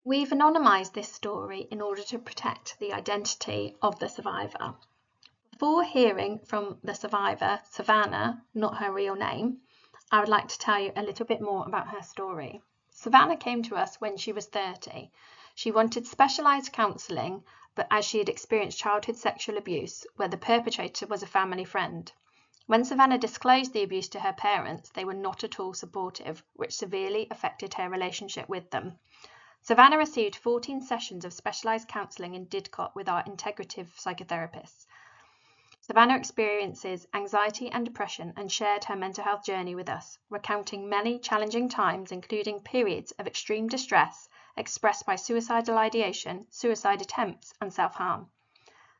We've anonymised this story in order to protect the identity of the survivor. Before hearing from the survivor, Savannah, not her real name, I would like to tell you a little bit more about her story. Savannah came to us when she was 30. She wanted specialised counselling, but as she had experienced childhood sexual abuse, where the perpetrator was a family friend. When Savannah disclosed the abuse to her parents, they were not at all supportive, which severely affected her relationship with them. Savannah received 14 sessions of specialised counselling in Didcot with our integrative psychotherapists. Savannah experiences anxiety and depression and shared her mental health journey with us, recounting many challenging times, including periods of extreme distress expressed by suicidal ideation, suicide attempts, and self-harm.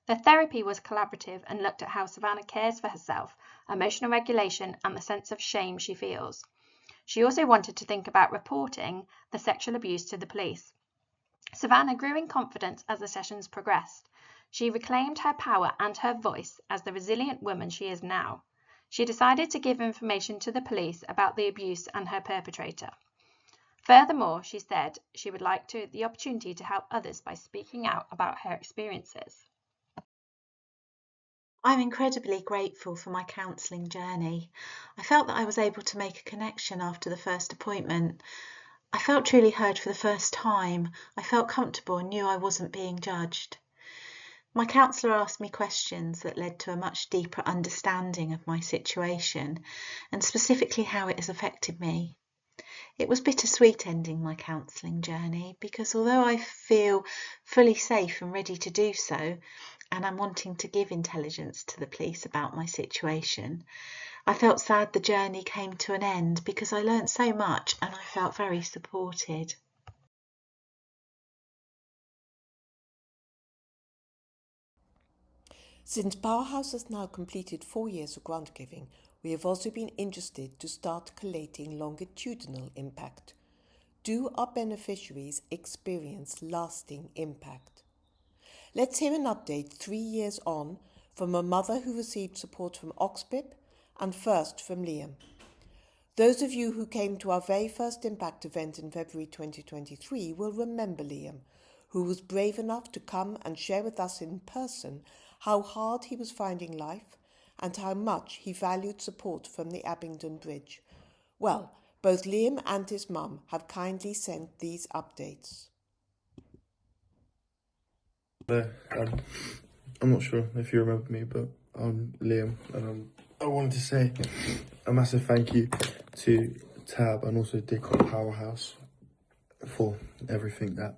The therapy was collaborative and looked at how Savannah cares for herself, emotional regulation, and the sense of shame she feels. She also wanted to think about reporting the sexual abuse to the police. Savannah grew in confidence as the sessions progressed. She reclaimed her power and her voice as the resilient woman she is now. She decided to give information to the police about the abuse and her perpetrator. Furthermore, she said she would like the opportunity to help others by speaking out about her experiences. I'm incredibly grateful for my counselling journey. I felt that I was able to make a connection after the first appointment. I felt truly heard for the first time. I felt comfortable and knew I wasn't being judged. My counsellor asked me questions that led to a much deeper understanding of my situation and specifically how it has affected me. It was bittersweet ending my counselling journey because although I feel fully safe and ready to do so, and I'm wanting to give intelligence to the police about my situation, I felt sad the journey came to an end because I learnt so much and I felt very supported. Since Powerhouse has now completed 4 years of grant giving, we have also been interested to start collating longitudinal impact. Do our beneficiaries experience lasting impact? Let's hear an update 3 years on from a mother who received support from Oxbip and first from Liam. Those of you who came to our very first impact event in February 2023 will remember Liam, who was brave enough to come and share with us in person how hard he was finding life and how much he valued support from the Abingdon Bridge. Well, both Liam and his mum have kindly sent these updates. I'm not sure if you remember me, but I'm Liam, and I wanted to say a massive thank you to Tab and also Didcot Powerhouse for everything that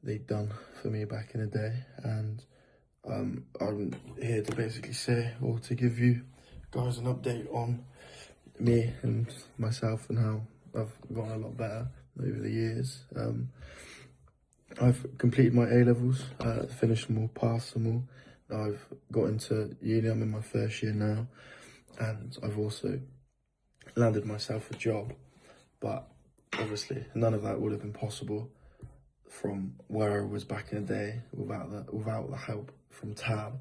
they've done for me back in the day. And I'm here to basically say, or to give you guys an update on me and myself and how I've gotten a lot better over the years. I've completed my A-levels, finished them all, passed them all. I've got into uni, I'm in my first year now, and I've also landed myself a job, but obviously none of that would have been possible from where I was back in the day without the help from Tab,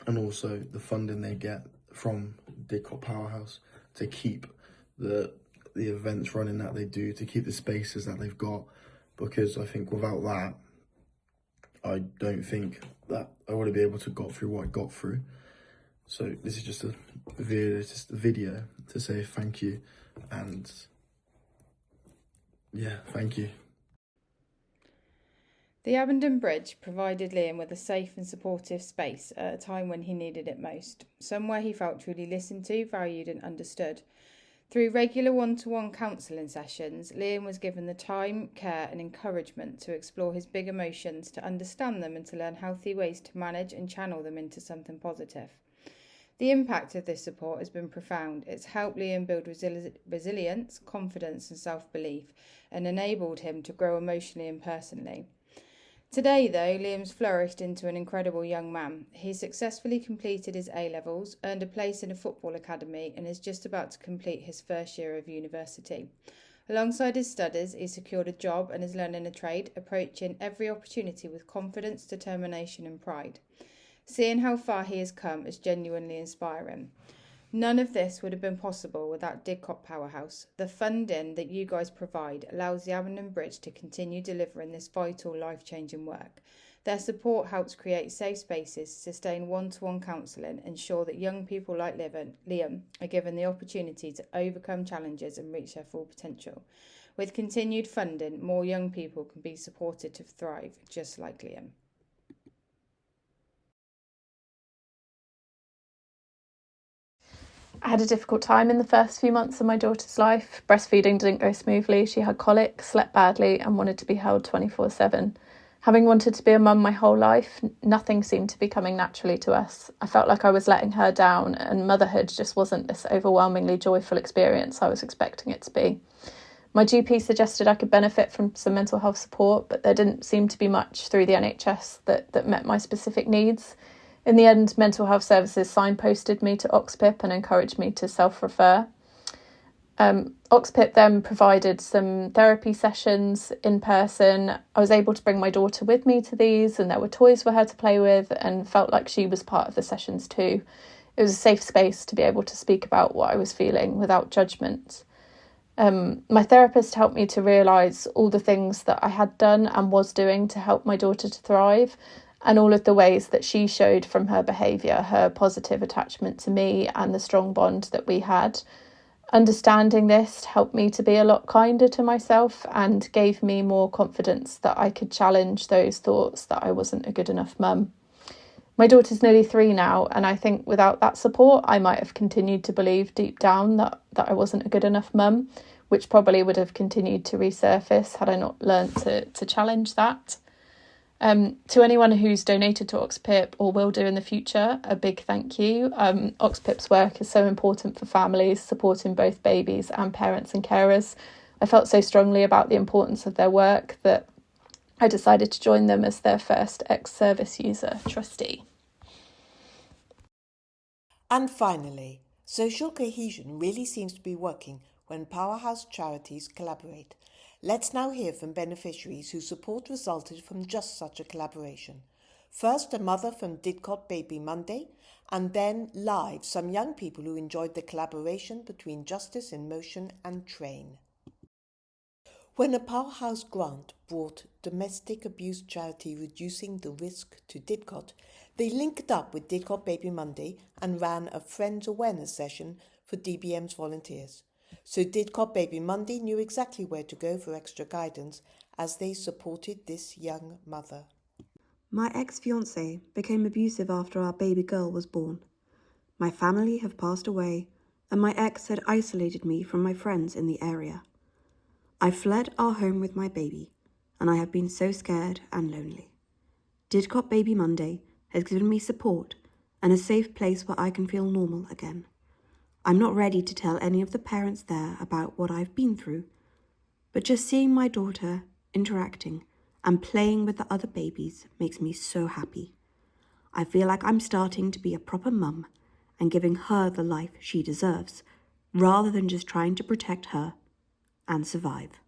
and also the funding they get from Didcot Powerhouse to keep the events running that they do, to keep the spaces that they've got, because I think without that, I don't think that I would have been able to got through what I got through. So this is just a video to say thank you, and yeah, thank you. The Abingdon Bridge provided Liam with a safe and supportive space at a time when he needed it most, somewhere he felt truly listened to, valued and understood. Through regular one-to-one counselling sessions, Liam was given the time, care and encouragement to explore his big emotions, to understand them and to learn healthy ways to manage and channel them into something positive. The impact of this support has been profound. It's helped Liam build resilience, confidence and self-belief and enabled him to grow emotionally and personally. Today, though, Liam's flourished into an incredible young man. He successfully completed his A-levels, earned a place in a football academy and is just about to complete his first year of university. Alongside his studies, he secured a job and is learning a trade, approaching every opportunity with confidence, determination and pride. Seeing how far he has come is genuinely inspiring. None of this would have been possible without Didcot Powerhouse. The funding that you guys provide allows the Abingdon Bridge to continue delivering this vital, life-changing work. Their support helps create safe spaces, sustain one-to-one counselling, ensure that young people like Liam are given the opportunity to overcome challenges and reach their full potential. With continued funding, more young people can be supported to thrive, just like Liam. I had a difficult time in the first few months of my daughter's life. Breastfeeding didn't go smoothly. She had colic, slept badly, and wanted to be held 24/7. Having wanted to be a mum my whole life, nothing seemed to be coming naturally to us. I felt like I was letting her down, and motherhood just wasn't this overwhelmingly joyful experience I was expecting it to be. My GP suggested I could benefit from some mental health support, but there didn't seem to be much through the NHS that met my specific needs. In the end, mental health services signposted me to Oxpip and encouraged me to self-refer. Oxpip then provided some therapy sessions in person. I was able to bring my daughter with me to these, and there were toys for her to play with, and felt like she was part of the sessions too. It was a safe space to be able to speak about what I was feeling without judgment. My therapist helped me to realise all the things that I had done and was doing to help my daughter to thrive, and all of the ways that she showed from her behaviour, her positive attachment to me and the strong bond that we had. Understanding this helped me to be a lot kinder to myself and gave me more confidence that I could challenge those thoughts that I wasn't a good enough mum. My daughter's nearly 3 now, and I think without that support, I might have continued to believe deep down that I wasn't a good enough mum, which probably would have continued to resurface had I not learnt to challenge that. To anyone who's donated to Oxpip or will do in the future, a big thank you. Oxpip's work is so important for families, supporting both babies and parents and carers. I felt so strongly about the importance of their work that I decided to join them as their first ex-service user trustee. And finally, social cohesion really seems to be working when Powerhouse charities collaborate. Let's now hear from beneficiaries whose support resulted from just such a collaboration. First, a mother from Didcot Baby Monday, and then live, some young people who enjoyed the collaboration between Justice in Motion and Train. When a Powerhouse grant brought domestic abuse charity Reducing the Risk to Didcot, they linked up with Didcot Baby Monday and ran a Friends Awareness session for DBM's volunteers. So Didcot Baby Monday knew exactly where to go for extra guidance as they supported this young mother. My ex-fiancé became abusive after our baby girl was born. My family have passed away, and my ex had isolated me from my friends in the area. I fled our home with my baby, and I have been so scared and lonely. Didcot Baby Monday has given me support and a safe place where I can feel normal again. I'm not ready to tell any of the parents there about what I've been through, but just seeing my daughter interacting and playing with the other babies makes me so happy. I feel like I'm starting to be a proper mum and giving her the life she deserves, rather than just trying to protect her and survive.